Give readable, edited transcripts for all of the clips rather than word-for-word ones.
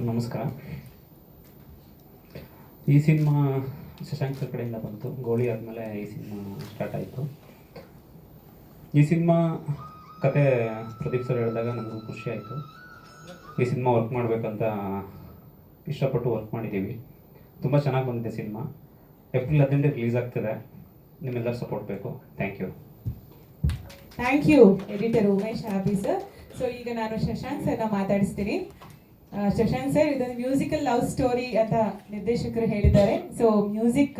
ನಮಸ್ಕಾರ. ಈ cinema Shashank sir ಕಡೆಯಿಂದ ಬಂತು. ಗೋಳಿ ಆದಮೇಲೆ ಈ ಸಿನಿಮಾ ಸ್ಟಾರ್ಟ್ ಆಯಿತು. ಈ ಸಿನಿಮಾ ಕತೆ ಪ್ರದೀಪ್ ಸರ್ ಹೇಳಿದಾಗ ನನಗೂ ಖುಷಿ ಆಯಿತು. ಈ ಸಿನಿಮಾ ವರ್ಕ್ ಮಾಡಬೇಕಂತ ಇಷ್ಟಪಟ್ಟು ವರ್ಕ್ ಮಾಡಿದ್ದೀವಿ. ತುಂಬ ಚೆನ್ನಾಗಿ ಬಂದಿದೆ ಸಿನಿಮಾ. ಏಪ್ರಿಲ್ 18 ರಿಲೀಸ್ ಆಗ್ತಿದೆ. ನಿಮ್ಮೆಲ್ಲರ ಸಪೋರ್ಟ್ ಬೇಕು. Thank you editor Umesh Habi sir. So ಈಗ ನಾನು ಶಶಾಂಕ್ ಸರ್ನ ಮಾತಾಡಿಸ್ತೀನಿ. ಶಶಾಂಕ್ ಸರ್, ಇದೊಂದು ಮ್ಯೂಸಿಕಲ್ ಲವ್ ಸ್ಟೋರಿ ಅಂತ ನಿರ್ದೇಶಕರು ಹೇಳಿದ್ದಾರೆ. ಸೊ ಮ್ಯೂಸಿಕ್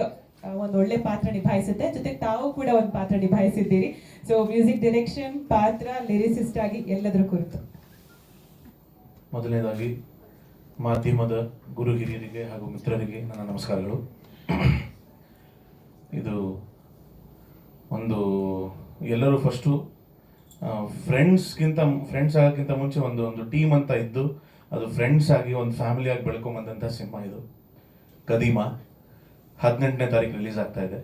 ಒಂದು ಒಳ್ಳೆ ಪಾತ್ರ ನಿಭಾಯಿಸುತ್ತೆ, ಜೊತೆಗೆ ತಾವು ಕೂಡ ಒಂದು ಪಾತ್ರ ನಿಭಾಯಿಸಿದ್ದೀರಿ. ಸೊ ಮ್ಯೂಸಿಕ್ ಡೈರೆಕ್ಷನ್, ಪಾತ್ರ, ಲಿರಿಸಿಸ್ಟ್ ಆಗಿ ಎಲ್ಲದರ ಕುರಿತು. ಮೊದಲನೇದಾಗಿ ಮಾಧ್ಯಮದ ಗುರು ಹಿರಿಯರಿಗೆ ಹಾಗೂ ಮಿತ್ರರಿಗೆ ನನ್ನ ನಮಸ್ಕಾರಗಳು. ಇದು ಒಂದು ಎಲ್ಲರೂ ಫಸ್ಟು ಫ್ರೆಂಡ್ಸ್ ಆಗೋಕ್ಕಿಂತ ಮುಂಚೆ ಒಂದು ಟೀಮ್ ಅಂತ ಇದ್ದು ಅದು ಫ್ರೆಂಡ್ಸ್ ಆಗಿ ಒಂದು ಫ್ಯಾಮಿಲಿ ಆಗಿ ಬೆಳ್ಕೊಂಬಂದಂಥ ಸಿನಿಮಾ ಇದು. ಕದೀಮ 18ನೇ ತಾರೀಕು ರಿಲೀಸ್ ಆಗ್ತಾ ಇದೆ.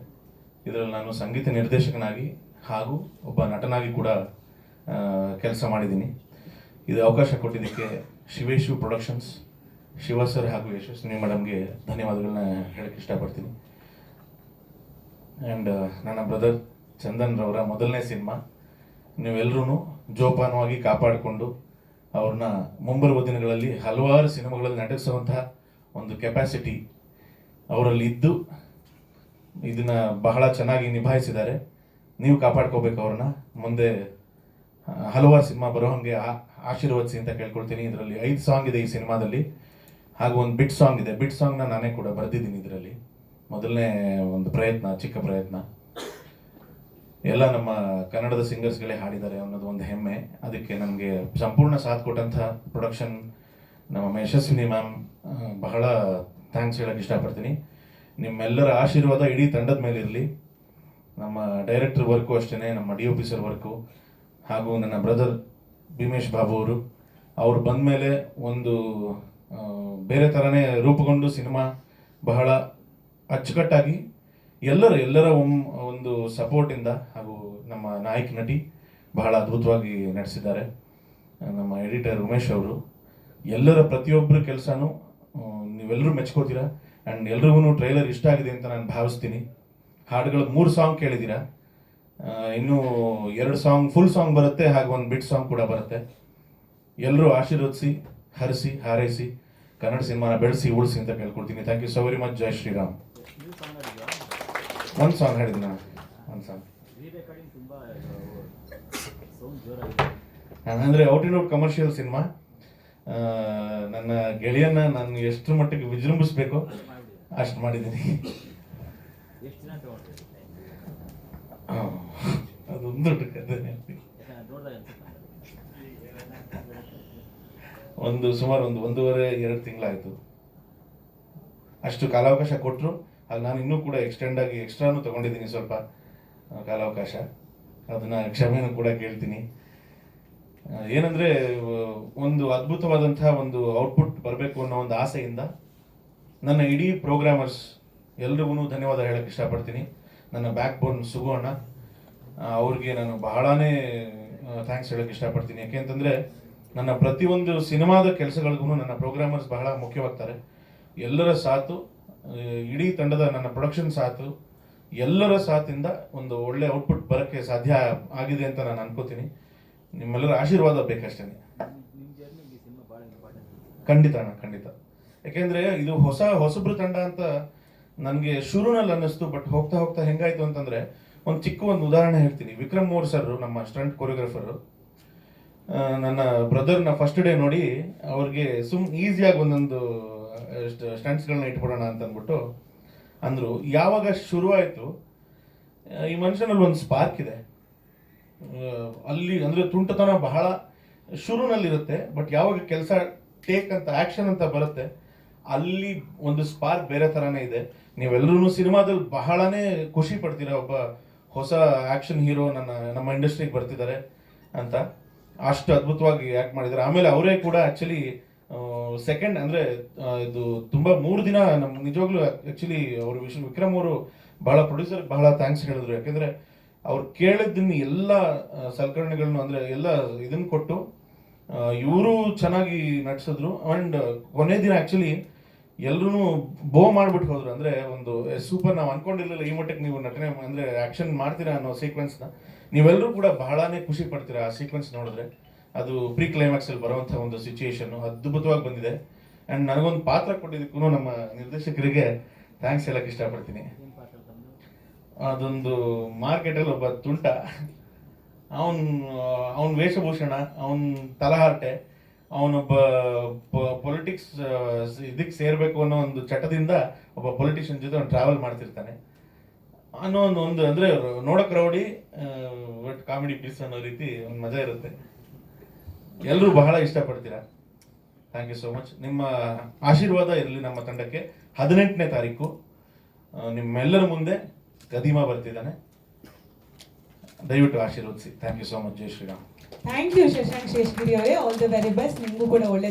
ಇದರಲ್ಲಿ ನಾನು ಸಂಗೀತ ನಿರ್ದೇಶಕನಾಗಿ ಹಾಗೂ ಒಬ್ಬ ನಟನಾಗಿ ಕೂಡ ಕೆಲಸ ಮಾಡಿದ್ದೀನಿ. ಇದು ಅವಕಾಶ ಕೊಟ್ಟಿದ್ದಕ್ಕೆ ಶಿವೇಶು ಪ್ರೊಡಕ್ಷನ್ಸ್, ಶಿವ ಸರ್ ಹಾಗೂ ಯಶಸ್ವಿನಿ ಮೇಡಮ್ಗೆ ಧನ್ಯವಾದಗಳನ್ನ ಹೇಳಕ್ಕೆ ಇಷ್ಟಪಡ್ತೀನಿ. ಆ್ಯಂಡ್ ನನ್ನ ಬ್ರದರ್ ಚಂದನ್ ರವರ ಮೊದಲನೇ ಸಿನಿಮಾ. ನೀವೆಲ್ಲರೂ ಜೋಪಾನವಾಗಿ ಕಾಪಾಡಿಕೊಂಡು ಅವ್ರನ್ನ ಮುಂಬರುವ ದಿನಗಳಲ್ಲಿ ಹಲವಾರು ಸಿನಿಮಾಗಳಲ್ಲಿ ನಟಿಸುವಂತಹ ಒಂದು ಕೆಪಾಸಿಟಿ ಅವರಲ್ಲಿ ಇದ್ದು ಇದನ್ನ ಬಹಳ ಚೆನ್ನಾಗಿ ನಿಭಾಯಿಸಿದ್ದಾರೆ. ನೀವು ಕಾಪಾಡ್ಕೋಬೇಕು ಅವ್ರನ್ನ. ಮುಂದೆ ಹಲವಾರು ಸಿನಿಮಾ ಬರೋ ಹಾಗೆ ಆಶೀರ್ವದಿಸಿ ಅಂತ ಕೇಳ್ಕೊಳ್ತೀನಿ. ಇದರಲ್ಲಿ 5 ಸಾಂಗ್ ಇದೆ ಈ ಸಿನಿಮಾದಲ್ಲಿ, ಹಾಗೂ ಒಂದು ಬಿಟ್ ಸಾಂಗ್ ಇದೆ. ಬಿಟ್ ಸಾಂಗ್ನ ನಾನೇ ಕೂಡ ಬರೆದಿದ್ದೀನಿ. ಇದರಲ್ಲಿ ಮೊದಲನೇ ಒಂದು ಚಿಕ್ಕ ಪ್ರಯತ್ನ. ಎಲ್ಲ ನಮ್ಮ ಕನ್ನಡದ ಸಿಂಗರ್ಸ್ಗಳೇ ಹಾಡಿದ್ದಾರೆ ಅನ್ನೋದು ಒಂದು ಹೆಮ್ಮೆ. ಅದಕ್ಕೆ ನಮಗೆ ಸಂಪೂರ್ಣ ಸಾಥ್ ಕೊಟ್ಟಂಥ ಪ್ರೊಡಕ್ಷನ್ ನಮ್ಮ ಯಶಸ್ವಿನಿ ಮ್ಯಾಮ್, ಬಹಳ ಥ್ಯಾಂಕ್ಸ್ ಹೇಳಕ್ಕೆ ಇಷ್ಟಪಡ್ತೀನಿ. ನಿಮ್ಮೆಲ್ಲರ ಆಶೀರ್ವಾದ ಇಡೀ ತಂಡದ ಮೇಲೆ ಇರಲಿ. ನಮ್ಮ ಡೈರೆಕ್ಟರ್ ವರ್ಕು ಅಷ್ಟೇ, ನಮ್ಮ DOP ಸರ್ ವರ್ಕು, ಹಾಗೂ ನನ್ನ ಬ್ರದರ್ ಭೀಮೇಶ್ ಬಾಬು ಅವರು ಬಂದ ಮೇಲೆ ಒಂದು ಬೇರೆ ಥರನೇ ರೂಪುಗೊಂಡು ಸಿನಿಮಾ ಬಹಳ ಅಚ್ಚುಕಟ್ಟಾಗಿ ಎಲ್ಲರ ಒಂದು ಸಪೋರ್ಟಿಂದ, ಹಾಗೂ ನಮ್ಮ ನಾಯಕ ನಟಿ ಬಹಳ ಅದ್ಭುತವಾಗಿ ನಡೆಸಿದ್ದಾರೆ. ನಮ್ಮ ಎಡಿಟರ್ ಉಮೇಶ್ ಅವರು, ಎಲ್ಲರ ಪ್ರತಿಯೊಬ್ಬರ ಕೆಲಸನೂ ನೀವೆಲ್ಲರೂ ಮೆಚ್ಕೋತೀರಾ. ಆ್ಯಂಡ್ ಎಲ್ರಿಗೂ ಟ್ರೈಲರ್ ಇಷ್ಟ ಆಗಿದೆ ಅಂತ ನಾನು ಭಾವಿಸ್ತೀನಿ. ಹಾಡುಗಳು 3 ಸಾಂಗ್ ಕೇಳಿದ್ದೀರಾ, ಇನ್ನೂ 2 ಸಾಂಗ್ ಫುಲ್ ಸಾಂಗ್ ಬರುತ್ತೆ, ಹಾಗೂ ಒಂದು ಬಿಟ್ ಸಾಂಗ್ ಕೂಡ ಬರುತ್ತೆ. ಎಲ್ಲರೂ ಆಶೀರ್ವದಿಸಿ, ಹರಿಸಿ, ಹಾರೈಸಿ, ಕನ್ನಡ ಸಿನಿಮಾನ ಬೆಳೆಸಿ ಉಳಿಸಿ ಅಂತ ಕೇಳ್ಕೊಳ್ತೀನಿ. Thank you so very much. ಜೈ ಶ್ರೀರಾಮ್. ಒಂದು ಸಾಂಗ್ ಹೇಳಿದ್ದೀನಿ ನಾನು, ಒಂದು ಸಾಂಗ್ ಅಂದರೆ out and out commercial cinema. ನನ್ನ ಗೆಳೆಯನ್ನ ನಾನು ಎಷ್ಟು ಮಟ್ಟಿಗೆ ವಿಜೃಂಭಿಸ್ಬೇಕು ಅಷ್ಟು ಮಾಡಿದ್ದೀನಿ. ಅದೊಂದು ಸುಮಾರು 1.5-2 ತಿಂಗಳಾಯಿತು. ಅಷ್ಟು ಕಾಲಾವಕಾಶ ಕೊಟ್ಟರು. ಆಗ ನಾನು ಇನ್ನೂ ಕೂಡ ಎಕ್ಸ್ಟ್ರಾನು ತೊಗೊಂಡಿದ್ದೀನಿ ಸ್ವಲ್ಪ ಕಾಲಾವಕಾಶ. ಅದನ್ನು ಕ್ಷಮೆನೂ ಕೂಡ ಕೇಳ್ತೀನಿ. ಏನಂದರೆ ಒಂದು ಅದ್ಭುತವಾದಂತಹ ಒಂದು ಔಟ್ಪುಟ್ ಬರಬೇಕು ಅನ್ನೋ ಒಂದು ಆಸೆಯಿಂದ ನನ್ನ ಇಡೀ ಪ್ರೋಗ್ರಾಮರ್ಸ್ ಎಲ್ರಿಗೂ ಧನ್ಯವಾದ ಹೇಳಕ್ಕೆ ಇಷ್ಟಪಡ್ತೀನಿ. ನನ್ನ ಬ್ಯಾಕ್ ಬೋನ್ ಸುಗು ಅಣ್ಣ, ಅವ್ರಿಗೆ ನಾನು ಬಹಳನೇ ಥ್ಯಾಂಕ್ಸ್ ಹೇಳಕ್ಕೆ ಇಷ್ಟಪಡ್ತೀನಿ. ಯಾಕೆಂತಂದರೆ ನನ್ನ ಪ್ರತಿಯೊಂದು ಸಿನಿಮಾದ ಕೆಲಸಗಳಿಗೂ ನನ್ನ ಪ್ರೋಗ್ರಾಮರ್ಸ್ ಬಹಳ ಮುಖ್ಯವಾಗ್ತಾರೆ. ಎಲ್ಲರ ಸಾಥು, ಇಡೀ ತಂಡದ ನನ್ನ ಪ್ರೊಡಕ್ಷನ್ ಸಾಥು, ಎಲ್ಲರ ಸಾಥಿಂದ ಒಂದು ಒಳ್ಳೆ ಔಟ್ಪುಟ್ ಬರೋಕ್ಕೆ ಸಾಧ್ಯ ಆಗಿದೆ ಅಂತ ನಾನು ಅನ್ಕೋತೀನಿ. ನಿಮ್ಮೆಲ್ಲರ ಆಶೀರ್ವಾದ ಬೇಕಷ್ಟೇ. ಖಂಡಿತ ಅಣ್ಣ, ಖಂಡಿತ. ಯಾಕೆಂದರೆ ಇದು ಹೊಸಬ್ರು ತಂಡ ಅಂತ ನನಗೆ ಶುರುನಲ್ಲಿ ಅನ್ನಿಸ್ತು. ಬಟ್ ಹೋಗ್ತಾ ಹೋಗ್ತಾ ಹೆಂಗಾಯ್ತು ಅಂತಂದರೆ, ಒಂದು ಉದಾಹರಣೆ ಹೇಳ್ತೀನಿ. ವಿಕ್ರಮ್ ಮೋರ್ ಸರ್, ನಮ್ಮ ಸ್ಟಂಟ್ ಕೊರಿಯೋಗ್ರಾಫರು, ನನ್ನ ಬ್ರದರ್ನ ಫಸ್ಟ್ ಡೇ ನೋಡಿ ಅವ್ರಿಗೆ ಈಸಿಯಾಗಿ ಒಂದೊಂದು ಸ್ಟಂಟ್ಸ್ಗಳನ್ನ ಇಟ್ಬಿಡೋಣ ಅಂತ ಅಂದ್ಬಿಟ್ಟು ಅಂದರು. ಯಾವಾಗ ಶುರುವಾಯಿತು, ಈ ಮನುಷ್ಯನಲ್ಲಿ ಒಂದು ಸ್ಪಾರ್ಕ್ ಇದೆ ಅಲ್ಲಿ. ಅಂದರೆ ತುಂಟತನ ಬಹಳ ಶುರುನಲ್ಲಿರುತ್ತೆ, ಬಟ್ ಯಾವಾಗ ಕೆಲಸ ಟೇಕ್ ಅಂತ ಆ್ಯಕ್ಷನ್ ಅಂತ ಬರುತ್ತೆ, ಅಲ್ಲಿ ಒಂದು ಸ್ಪಾರ್ಕ್ ಬೇರೆ ಥರನೇ ಇದೆ. ನೀವೆಲ್ಲರೂ ಸಿನಿಮಾದಲ್ಲಿ ಬಹಳನೇ ಖುಷಿ ಪಡ್ತೀರಾ, ಒಬ್ಬ ಹೊಸ ಆ್ಯಕ್ಷನ್ ಹೀರೋ ನಮ್ಮ ಇಂಡಸ್ಟ್ರಿಗೆ ಬರ್ತಿದ್ದಾರೆ ಅಂತ. ಅಷ್ಟು ಅದ್ಭುತವಾಗಿ ಆ್ಯಕ್ಟ್ ಮಾಡಿದ್ದಾರೆ. ಆಮೇಲೆ ಅವರೇ ಕೂಡ ಆ್ಯಕ್ಚುಲಿ ಸೆಕೆಂಡ್ ಅಂದರೆ ಇದು ತುಂಬ 3 ದಿನ ನಮ್ಮ ನಿಜವಾಗ್ಲೂ ಆ್ಯಕ್ಚುಲಿ ಅವರು ವಿಕ್ರಮ್ ಅವರು ಬಹಳ ಪ್ರೊಡ್ಯೂಸರ್ಗೆ ಬಹಳ ಥ್ಯಾಂಕ್ಸ್ ಹೇಳಿದ್ರು. ಯಾಕೆಂದರೆ ಅವ್ರು ಕೇಳಿದ್ದನ್ನು ಎಲ್ಲ ಸಲಕರಣೆಗಳನ್ನು ಅಂದರೆ ಎಲ್ಲ ಇದನ್ನು ಕೊಟ್ಟು ಇವರು ಚೆನ್ನಾಗಿ ನಟಿಸಿದ್ರು. ಆ್ಯಂಡ್ ಕೊನೆ ದಿನ ಆ್ಯಕ್ಚುಲಿ ಎಲ್ಲರೂ ಬೋ ಮಾಡ್ಬಿಟ್ಟು ಹೋದ್ರು. ಅಂದರೆ ಒಂದು ಸೂಪರ್, ನಾವು ಅನ್ಕೊಂಡಿರ್ಲಿಲ್ಲ ಈ ಮಟ್ಟಕ್ಕೆ ನೀವು ನಟನೆ ಅಂದರೆ ಆ್ಯಕ್ಷನ್ ಮಾಡ್ತೀರಾ ಅನ್ನೋ ಸೀಕ್ವೆನ್ಸ್ನ ನೀವೆಲ್ಲರೂ ಕೂಡ ಬಹಳನೇ ಖುಷಿ ಪಡ್ತೀರಾ ಆ ಸೀಕ್ವೆನ್ಸ್ ನೋಡಿದ್ರೆ. ಅದು ಪ್ರೀ ಕ್ಲೈಮ್ಯಾಕ್ಸಲ್ಲಿ ಬರುವಂಥ ಒಂದು ಸಿಚುಯೇಷನ್ನು ಅದ್ಭುತವಾಗಿ ಬಂದಿದೆ. ಆ್ಯಂಡ್ ನನಗೊಂದು ಪಾತ್ರ ಕೊಟ್ಟಿದ್ದಕ್ಕೂ ನಮ್ಮ ನಿರ್ದೇಶಕರಿಗೆ ಥ್ಯಾಂಕ್ಸ್ ಹೇಳಕ್ಕೆ ಇಷ್ಟಪಡ್ತೀನಿ. ಅದೊಂದು ಮಾರ್ಕೆಟಲ್ಲಿ ಒಬ್ಬ ತುಂಟ, ಅವನ ವೇಷಭೂಷಣ, ಅವನ ತಲಹಾರಟೆ, ಅವನೊಬ್ಬ ಪೊಲಿಟಿಕ್ಸ್ ಇದಕ್ಕೆ ಸೇರಬೇಕು ಅನ್ನೋ ಒಂದು ಚಟದಿಂದ ಒಬ್ಬ ಪೊಲಿಟಿಷಿಯನ್ ಜೊತೆ ಅವ್ನು ಟ್ರಾವೆಲ್ ಮಾಡ್ತಿರ್ತಾನೆ ಅನ್ನೋ ಒಂದು ಅಂದರೆ ನೋಡೋಕೆ ರೌಡಿ ಬಟ್ ಕಾಮಿಡಿ ಪೀಸ್ ಅನ್ನೋ ರೀತಿ ಒಂದು ಮಜಾ ಇರುತ್ತೆ. ಎಲ್ಲರೂ ಬಹಳ ಇಷ್ಟಪಡ್ತೀರಾ. Thank you so much. ನಿಮ್ಮ ಆಶೀರ್ವಾದ ಇರಲಿ ನಮ್ಮ ತಂಡಕ್ಕೆ. 18ನೇ ತಾರೀಕು ನಿಮ್ಮೆಲ್ಲರ ಮುಂದೆ ಗದಿಮಾ ಬರ್ತಿದ್ದಾನೆ, ದಯವಿಟ್ಟು ಆಶೀರ್ವದಿಸಿ. Thank you so much. ಜೈ ಶ್ರೀರಾಮ್. ಥ್ಯಾಂಕ್ ಯು ಶಶಾಂಕ್ ಶೇಷಗಿರಿ ಅವರೇ, ಆಲ್ ದ ವೆರಿ ಬೆಸ್ಟ್. ನಿಮಗೂ ಕೂಡ ಒಳ್ಳೆ